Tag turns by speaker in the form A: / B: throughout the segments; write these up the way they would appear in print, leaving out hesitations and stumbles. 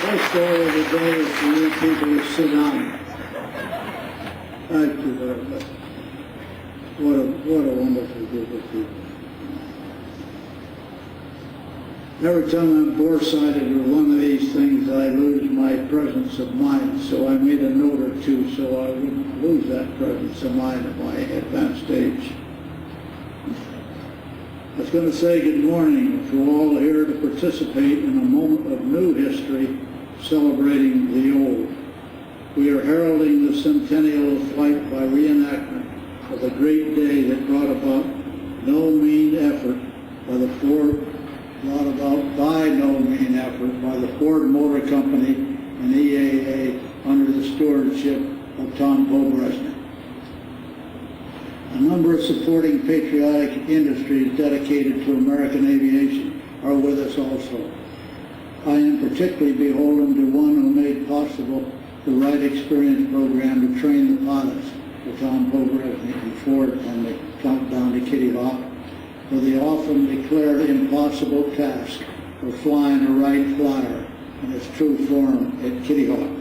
A: My story of the day is for you people to sit down. Thank you very much. What a wonderful group of people. Every time I'm foresighted with one of these things, I lose my presence of mind, so I made a note or two so I wouldn't lose that presence of mind at my advanced age. I was going to say good morning to all here to participate in a moment of new history, celebrating the old. We are heralding the centennial of flight by reenactment of the great day that brought about no mean effort by the Ford Motor Company and EAA under the stewardship of Tom Pobresnik. A number of supporting patriotic industries dedicated to American aviation are with us also. I am particularly beholden to one who made possible the Right Experience program to train the pilots for Tom Pobresnik and Ford on the countdown to Kitty Hawk for the often declared impossible task of flying a Wright Flyer in its true form at Kitty Hawk.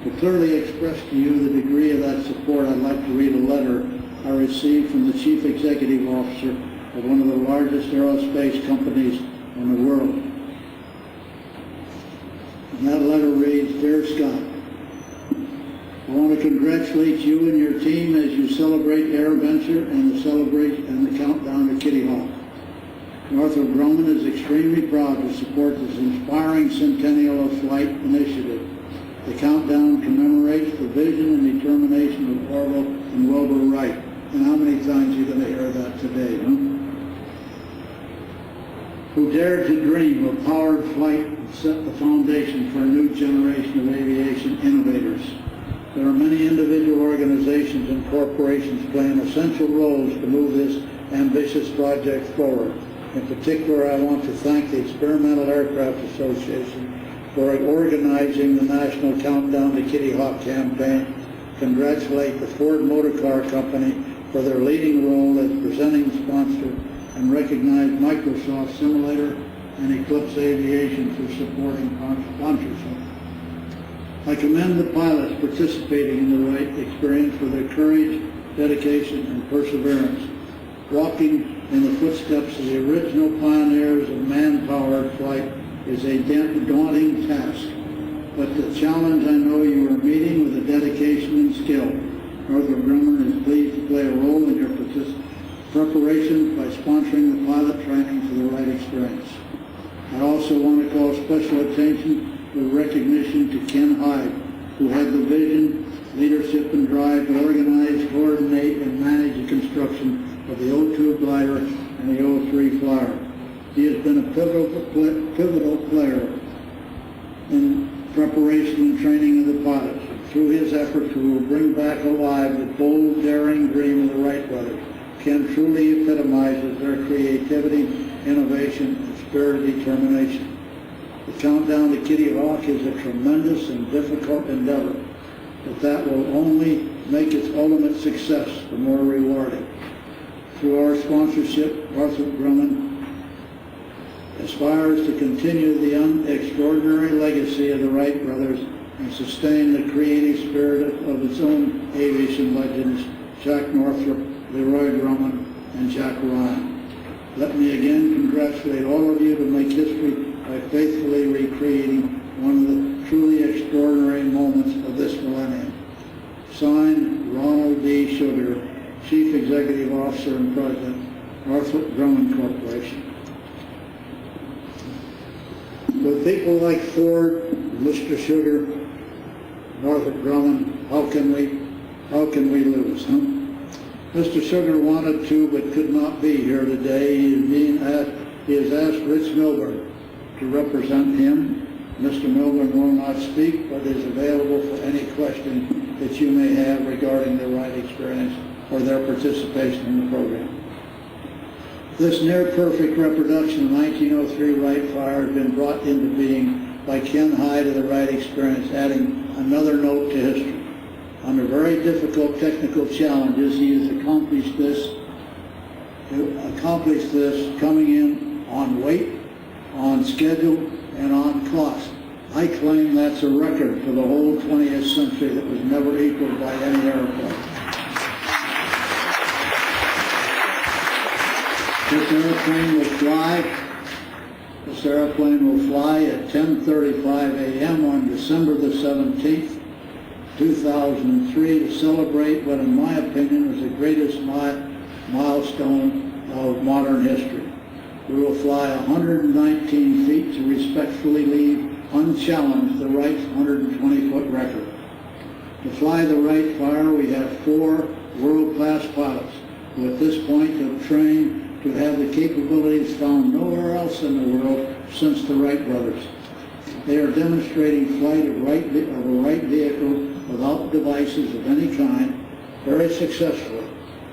A: To clearly express to you the degree of that support, I'd like to read a letter I received from the Chief Executive Officer of one of the largest aerospace companies in the world. And that letter reads, Dear Scott, I want to congratulate you and your team as you celebrate AirVenture and the countdown to Kitty Hawk. Northrop Grumman is extremely proud to support this inspiring Centennial of Flight initiative. The countdown commemorates the vision and determination of Orville and Wilbur Wright. And how many times are you going to hear that today, huh? Who dared to dream of powered flight and set the foundation for a new generation of aviation innovators. There are many individual organizations and corporations playing essential roles to move this ambitious project forward. In particular, I want to thank the Experimental Aircraft Association for organizing the National Countdown to Kitty Hawk campaign, congratulate the Ford Motor Car Company for their leading role as presenting sponsor, and recognize Microsoft Simulator and Eclipse Aviation for supporting sponsorship. I commend the pilots participating in the Right Experience for their courage, dedication, and perseverance, walking in the footsteps of the original pioneers of man-powered flight is a daunting task, but the challenge I know you are meeting with a dedication and skill. Northrop Grumman is pleased to play a role in your preparation by sponsoring the pilot training for the Right Experience. I also want to call special attention with recognition to Ken Hyde, who had the vision, leadership, and drive to organize, coordinate, and manage the construction of the O2 glider and the O3 flyer. He has been a pivotal player in preparation and training of the pilots. Through his efforts, we will bring back alive the bold, daring dream of the Wright brothers. Ken truly epitomizes their creativity, innovation, and spirit of determination. The countdown to Kitty Hawk is a tremendous and difficult endeavor, but that will only make its ultimate success the more rewarding. Through our sponsorship, Northrop Grumman aspires to continue the extraordinary legacy of the Wright brothers and sustain the creative spirit of its own aviation legends, Jack Northrop, Leroy Grumman, and Jack Ryan. Let me again congratulate all of you to make history by faithfully recreating one of the truly extraordinary moments of this millennium. Signed, Ronald D. Sugar, Chief Executive Officer and President, Northrop Grumman Corporation. With people like Ford, Mr. Sugar, Northrop Grumman, how can we lose, huh? Mr. Sugar wanted to but could not be here today. He has asked Rich Milburn to represent him. Mr. Milburn will not speak, but is available for any question that you may have regarding the Wright Experience or their participation in the program. This near-perfect reproduction of 1903 Wright Flyer has been brought into being by Ken Hyde of the Wright Experience, adding another note to history. Under very difficult technical challenges, he has accomplished this coming in on weight, on schedule, and on cost. I claim that's a record for the whole 20th century that was never equaled by any airplane. This airplane will fly at 10:35 a.m. on December the 17th, 2003 to celebrate what, in my opinion, is the greatest milestone of modern history. We will fly 119 feet to respectfully leave unchallenged the Wright's 120-foot record. To fly the Wright Flyer, we have 4 world-class pilots who at this point have trained to have the capabilities found nowhere else in the world since the Wright brothers. They are demonstrating flight of a Wright vehicle without devices of any kind very successfully.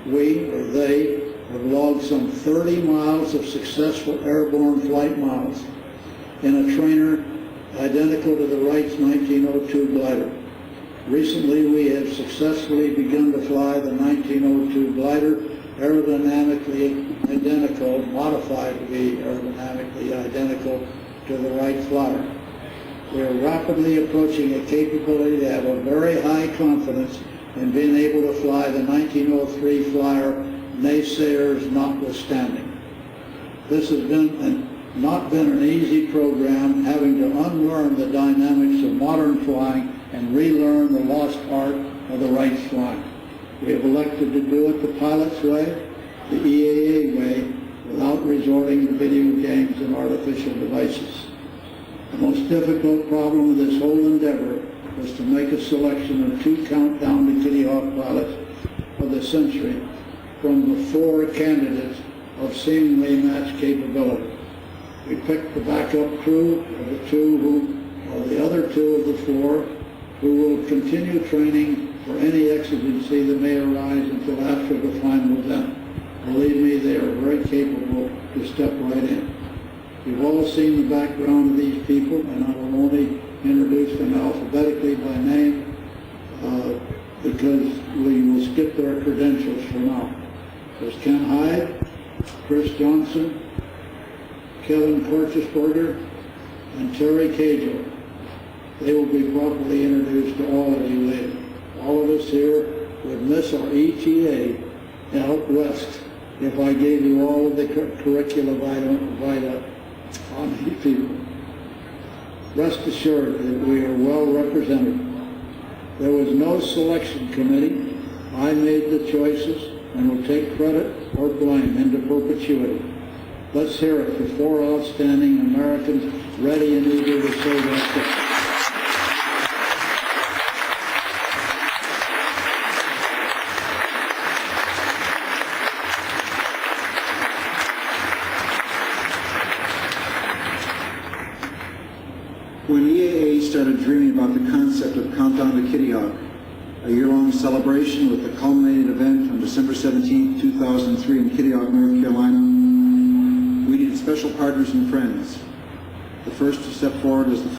A: We, or they, have logged some 30 miles of successful airborne flight miles in a trainer identical to the Wright's 1902 glider. Recently, we have successfully begun to fly the 1902 glider aerodynamically identical, modified to be aerodynamically identical to the Wright Flyer. We are rapidly approaching a capability to have a very high confidence in being able to fly the 1903 Flyer, naysayers notwithstanding. This has not been an easy program, having to unlearn the dynamics of modern flying and relearn the lost art of the Wright's flying. We have elected to do it the pilot's way, the EAA way, without resorting to video games and artificial devices. The most difficult problem of this whole endeavor was to make a selection of 2 countdown to Kitty Hawk pilots of the century from the 4 candidates of seemingly matched capability. We picked the backup crew of the other 2 of the 4 who will continue training for any exigency that may arise until after the final event. Believe me, they are very capable to step right in. You've all seen the background of these people, and I will only introduce them alphabetically by name because we will skip their credentials for now. There's Ken Hyde, Chris Johnson, Kevin Korchesberger, and Terry Cajo. They will be properly introduced to all of you later. All of us here would miss our ETA out west if I gave you all of the curricula vitae on these people. Rest assured that we are well represented. There was no selection committee. I made the choices and will take credit or blame into perpetuity. Let's hear it for 4 outstanding Americans ready and eager to say that.
B: When EAA started dreaming about the concept of Countdown to Kitty Hawk, a year-long celebration with the culminating event on December 17, 2003 in Kitty Hawk, North Carolina, we needed special partners and friends. The first to step forward was the